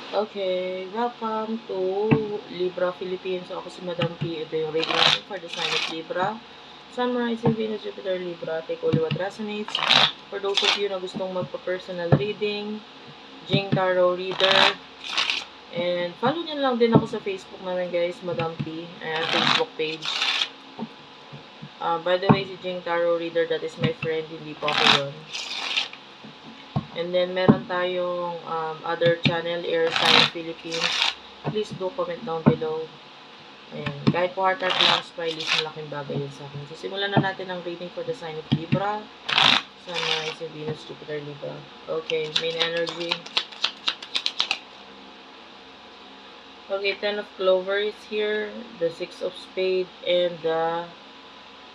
Okay, welcome to Libra Philippines. Ako si Madam P. Ito yung reading natin for the sign of Libra. Sun, Rising, Venus, Jupiter, Libra. Take only what resonates. For those of you na gustong magpa-personal reading, Jing Tarot Reader. And follow nyo lang din ako sa Facebook namin guys, Madam P. Ayan, Facebook page. By the way, si Jing Tarot Reader, that is my friend. Hindi po ako yun. And then, meron tayong other channel, Air Sign Philippines. Please do comment down below. Ayan. Kahit po heart lang, smiley, malaking bagay yun sa akin. So, simulan na natin ang reading for the sign of Libra. Sun, Rising, Venus, Jupiter, Libra. Okay, main energy. Okay, 10 of Clover is here. The 6 of Spade and the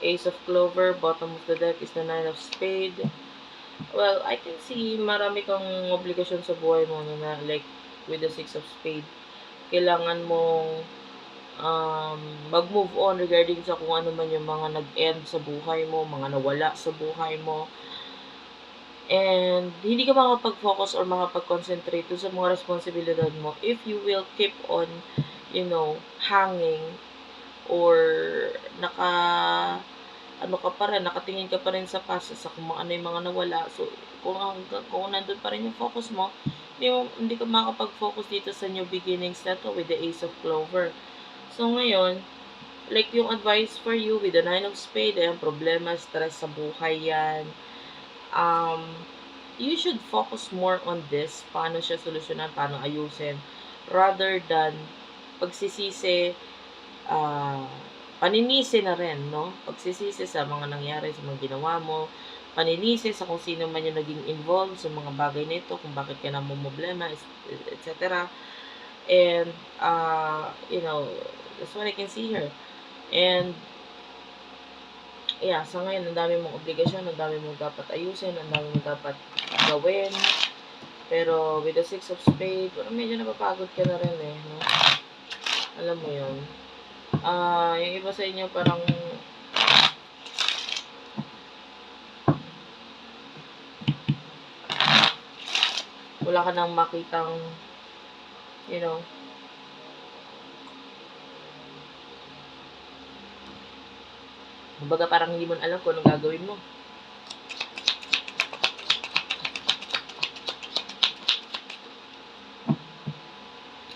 Ace of Clover. Bottom of the deck is the 9 of Spade. Well, I can see marami kang obligasyon sa buhay mo na like with the 6 of Spade. Kailangan mong mag-move on regarding sa kung ano man yung mga nag-end sa buhay mo, mga nawala sa buhay mo. And hindi ka makapag-focus or makapag-concentrate sa mga responsibilidad mo if you will keep on, hanging or nakatingin ka pa rin sa past, sa kung ano yung mga nawala. So, kung nandun pa rin yung focus mo, hindi ka makapag-focus dito sa new beginnings na to with the Ace of Clover. So, ngayon, like yung advice for you with the 9 of Spade, ayan, problema, stress sa buhay yan. You should focus more on this, paano siya solusyonan, paano ayusin, rather than pagsisisi, paninisi na rin, no? Pagsisisi sa mga nangyari, sa mga ginawa mo, paninisi sa kung sino man yung naging involved sa mga bagay na ito, kung bakit ka namumblema, etc. And, that's what I can see here. And, yeah, sa ngayon, ang dami mong obligasyon, ang dami mong dapat ayusin, ang dami mong dapat gawin. Pero, with the 6 of Spades, parang medyo napapagod ka na rin eh, no? Alam mo yun. Yung iba sa inyo parang wala ka nang makitang, kumbaga parang hindi mo alam kung anong gagawin mo.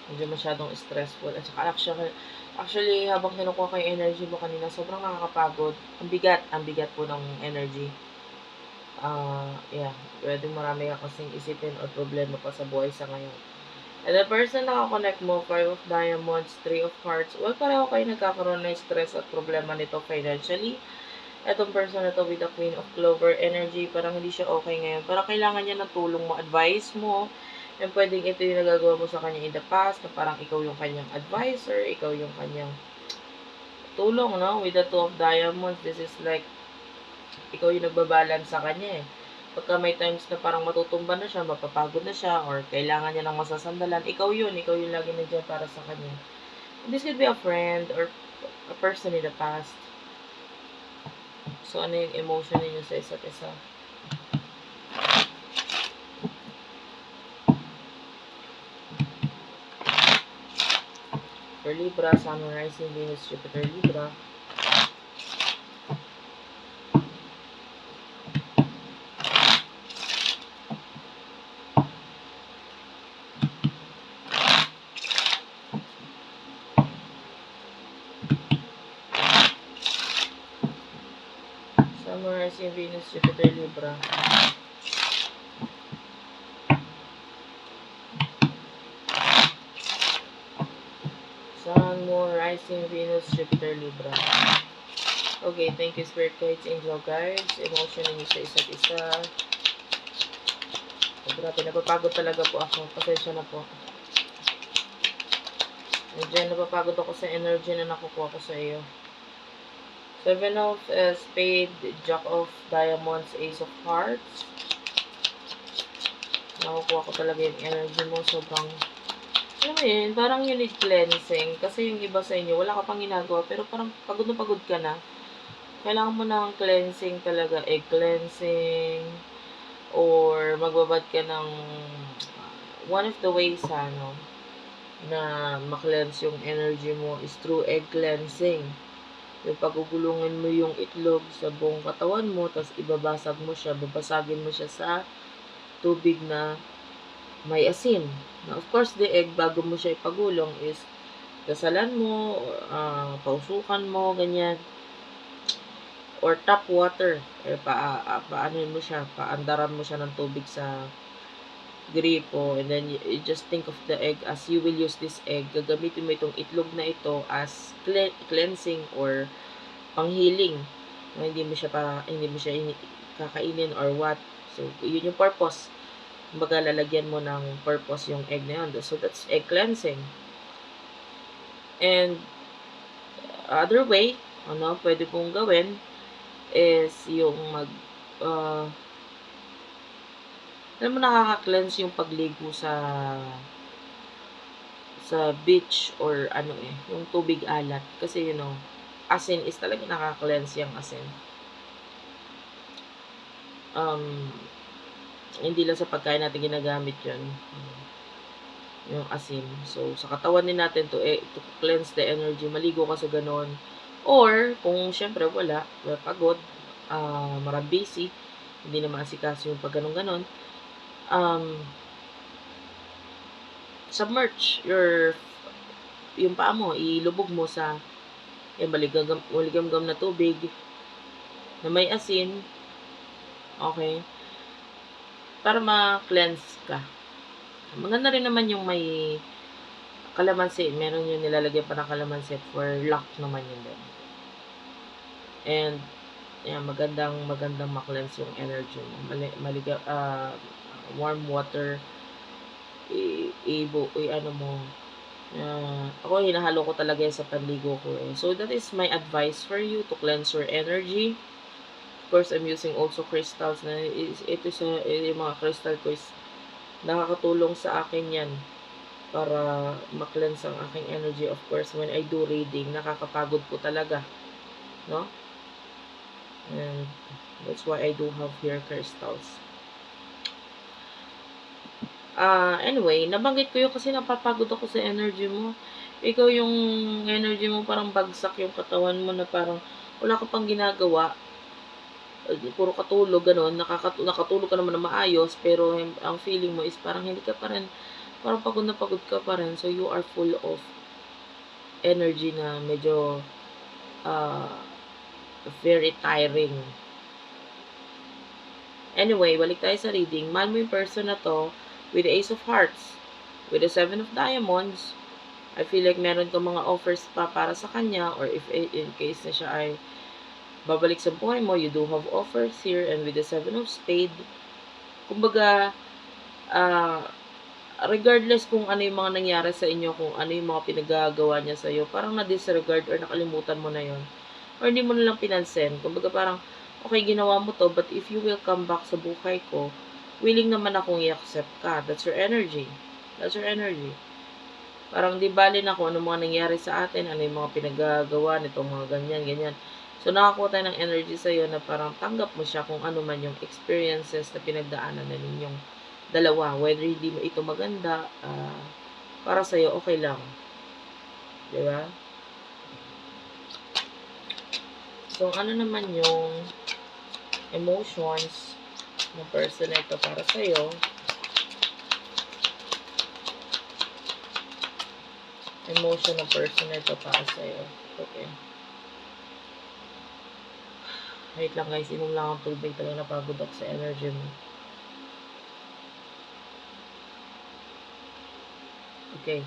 Medyo masyadong stressful. At saka actually habang kinukuha ko yung energy mo kanina, sobrang nakakapagod. Ang bigat po ng energy. Yeah, pwedeng marami ka kasing isipin o problema pa sa buhay sa ngayon. And the person na nakakonect mo, 5 of Diamonds, 3 of Hearts, well, pareho kayo nagkakaroon ng stress at problema nito financially. Etong person na to with the Queen of Clover energy, parang hindi siya okay ngayon. Parang kailangan niya ng tulong mo, advice mo. And pwedeng ito yung nagagawa mo sa kanya in the past, na parang ikaw yung kanyang advisor, ikaw yung kanyang tulong, no? With the 2 of Diamonds, this is like, ikaw yung nagbabalance sa kanya eh. Pagka may times na parang matutumba na siya, mapapagod na siya, or kailangan niya ng masasandalan, ikaw yung lagi nandiyan para sa kanya. This could be a friend or a person in the past. So, ano yung emotion ninyo sa isa't isa? For Libra, Sun, Rising, Venus, Jupiter, Libra. Sun, Rising, Venus, Jupiter, Libra. Sun, Moon, Rising, Venus, Jupiter, Libra. Okay, thank you Spirit Guides, Angel Guides. Emotion ninyo sa isa't isa. Grabe, napapagod talaga po ako. Pasensya na po. Medyo napapagod ako sa energy na nakukuha ko sa iyo. 7 of Spade, Jack of Diamonds, Ace of Hearts. Nakukuha ko talaga yung energy mo. Sobrang, alam mo yun, parang you need cleansing. Kasi yung iba sa inyo, wala ka pang ginagawa, pero parang pagod na pagod ka na. Kailangan mo ng cleansing talaga. Egg cleansing, or magbabad ka ng one of the ways na ma-cleanse yung energy mo is through egg cleansing. Yung pagugulungin mo yung itlog sa buong katawan mo, tapos babasagin mo siya sa tubig na may asin. Now, of course, the egg, bago mo siya ipagulong is dasalan mo, pausukan mo, ganyan. Or tap water. Paanoin mo siya, paandaran mo siya ng tubig sa gripo, and then you just think of the egg as you will use this egg. Gagamitin mo itong itlog na ito as cleansing or panghealing. Hindi mo siya kakainin or what. So, yun yung purpose. Kumbaga, lalagyan mo ng purpose yung egg na yun. So, that's egg cleansing. And, other way, pwede kong gawin is yung alam mo, nakaka-cleanse yung pagligo sa beach or yung tubig alat. Kasi, asin is talaga nakaka-cleanse yung asin. Hindi lang sa pagkain natin ginagamit yun. Yung asin. So, sa katawan din natin to cleanse the energy. Maligo ka sa ganon. Or, kung syempre wala, pagod, marang busy, hindi na maasikaso yung pag ganon, submerge yung paa mo, ilubog mo sa maligam na tubig na may asin, okay, para ma-cleanse ka. Maganda rin naman yung may kalamansi. Meron yung nilalagay pa na kalamansi for luck naman yun din. And, magandang ma-cleanse yung energy mo. Warm water, ako hinahalo ko talaga sa panligo ko eh. So, that is my advice for you to cleanse your energy. Of course, I'm using also crystals. Yung mga crystal ko is nakakatulong sa akin yan para ma-cleanse ang aking energy. Of course, when I do reading, nakakapagod po talaga. No? And that's why I do have here crystals. Anyway, nabanggit ko yun kasi napapagod ako sa energy mo. Ikaw yung energy mo parang bagsak yung katawan mo na parang wala ka pang ginagawa. Puro katulog, gano'n. Nakatulog ka naman na maayos, pero ang feeling mo is parang hindi ka pa rin, parang pagod na pagod ka pa rin. So, you are full of energy na medyo very tiring. Anyway, balik tayo sa reading. Mahal mo yung person na to with the Ace of Hearts, with the Seven of Diamonds. I feel like meron kang mga offers pa para sa kanya, or if in case na siya ay babalik sa buhay mo, you do have offers here. And with the Seven of Spades, kumbaga, regardless kung ano yung mga nangyari sa inyo, kung ano yung mga pinagagawa niya sa iyo, parang na-disregard or nakalimutan mo na yon, or hindi mo na lang pinansin. Kumbaga parang, okay, ginawa mo to, but if you will come back sa buhay ko, willing naman akong i-accept ka. That's your energy. That's your energy. Parang di bali na kung ano mga nangyari sa atin, ano yung mga pinagagawa nitong mga ganyan. So, nakakuha tayo ng energy sa'yo na parang tanggap mo siya kung ano man yung experiences na pinagdaanan na ninyong dalawa. Whether hindi mo ito maganda, para sa'yo, okay lang. Diba? So, ano naman yung emotions ng person na ito para sa'yo? Emotion ng person na ito para sa'yo. Okay. Wait lang guys, inom lang ang tubig. Talagang napagod ako sa energy mo. Okay.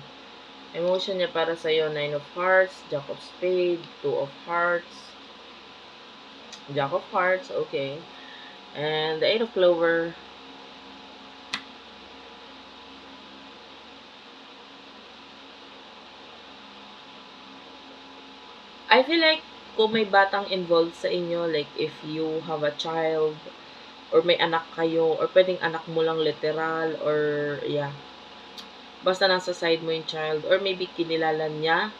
Emotion niya para sa'yo, Nine of Hearts, Jack of Spades, Two of Hearts, Jack of Hearts, okay. And the Eight of Clover. I feel like kung may batang involved sa inyo, like if you have a child, or may anak kayo, or pwedeng anak mo lang literal, or yeah. Basta nasa side mo yung child, or maybe kinilala niya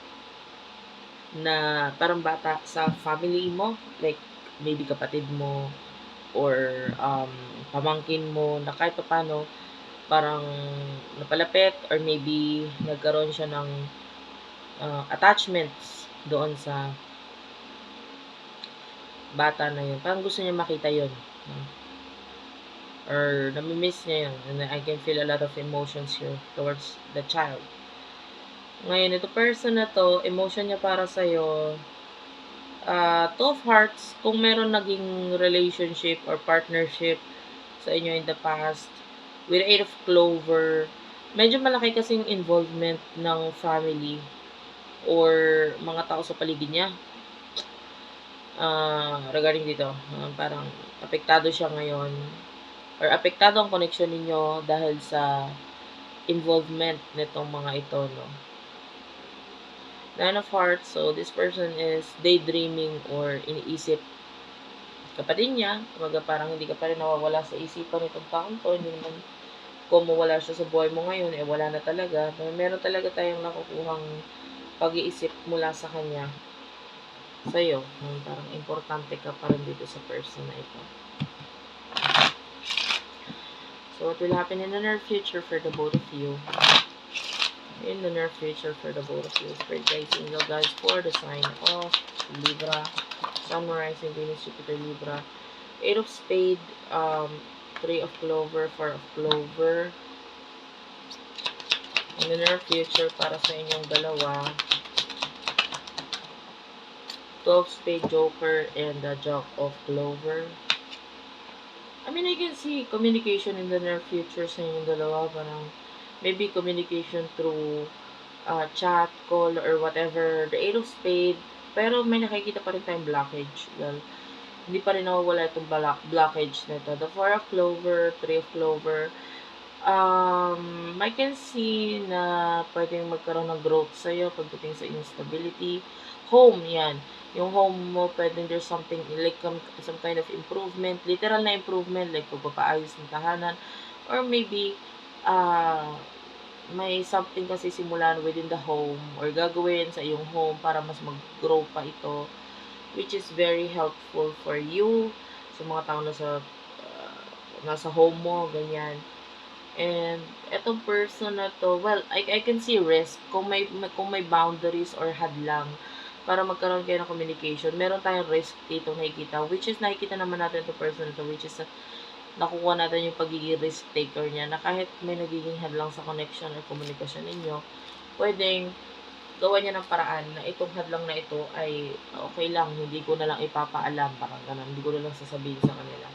na parang bata sa family mo, like maybe kapatid mo, or pamangkin mo, na kahit paano, parang napalapit or maybe nagkaroon siya ng attachments doon sa bata na yun. Parang gusto niya makita yun. Or namimiss niya yun. And I can feel a lot of emotions here towards the child. Ngayon, ito person na to, emotion niya para sa'yo, two of hearts, kung meron naging relationship or partnership sa inyo in the past, with 8 of clover, medyo malaki kasing involvement ng family or mga tao sa paligid niya. Regarding dito, parang apektado siya ngayon or apektado ang connection ninyo dahil sa involvement nitong mga ito, no? Nine of Hearts, so this person is daydreaming or iniisip ka pa din niya. Kumbaga parang hindi ka pa rin nawawala sa isipan nitong taong to. Hindi naman kung mawala siya sa buhay mo ngayon, eh wala na talaga. Meron talaga tayong nakukuhang pag-iisip mula sa kanya sa'yo. Parang importante ka pa rin dito sa person na ito. So what will happen in the near future for the both of you? In the near future for the both of you. Spirit guides, angel guides for the sign of Libra. Sun, rising, Venus, Jupiter, Libra. 8 of Spade, 3 of Clover, 4 of Clover. In the near future para sa inyong dalawa, 12 Spade, Joker, and the Jack of Clover. I mean, I can see communication in the near future sa inyong dalawa. Parang maybe communication through chat, call, or whatever. The 8 of Spade, pero may nakikita pa rin tayong blockage. Well, hindi pa rin nawawala itong blockage nito. The 4 of Clover, 3 of Clover. I can see na pwedeng magkaroon ng growth sa'yo pagdating sa instability. Home, yan. Yung home mo, pwedeng there's something like some kind of improvement. Literal na improvement, like pagpapaayos ng tahanan. Or maybe, may something kasi simulan within the home or gagawin sa iyong home para mas mag-grow pa ito, which is very helpful for you sa mga tao na nasa home mo, ganyan. And etong person na to, well, I can see risk kung may boundaries or hadlang para magkaroon kayo ng communication. Meron tayong risk dito nakikita, which is nakikita naman natin itong person na to, which is nakukuha natin yung pagiging risk taker niya na kahit may nagiging hadlang sa connection or komunikasyon ninyo, pwedeng gawa niya ng paraan na itong hadlang na ito ay okay lang, hindi ko na lang ipapaalam, parang ganun, hindi ko na lang sasabihin sa kanila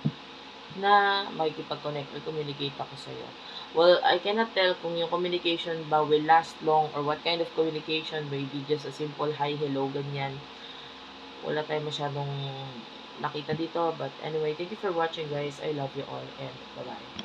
na makikipag-connect or communicate ako sa iyo. Well, I cannot tell kung yung communication ba will last long or what kind of communication, maybe just a simple hi, hello, ganyan. Wala tayong masyadong nakita dito. But anyway, thank you for watching guys. I love you all and bye-bye.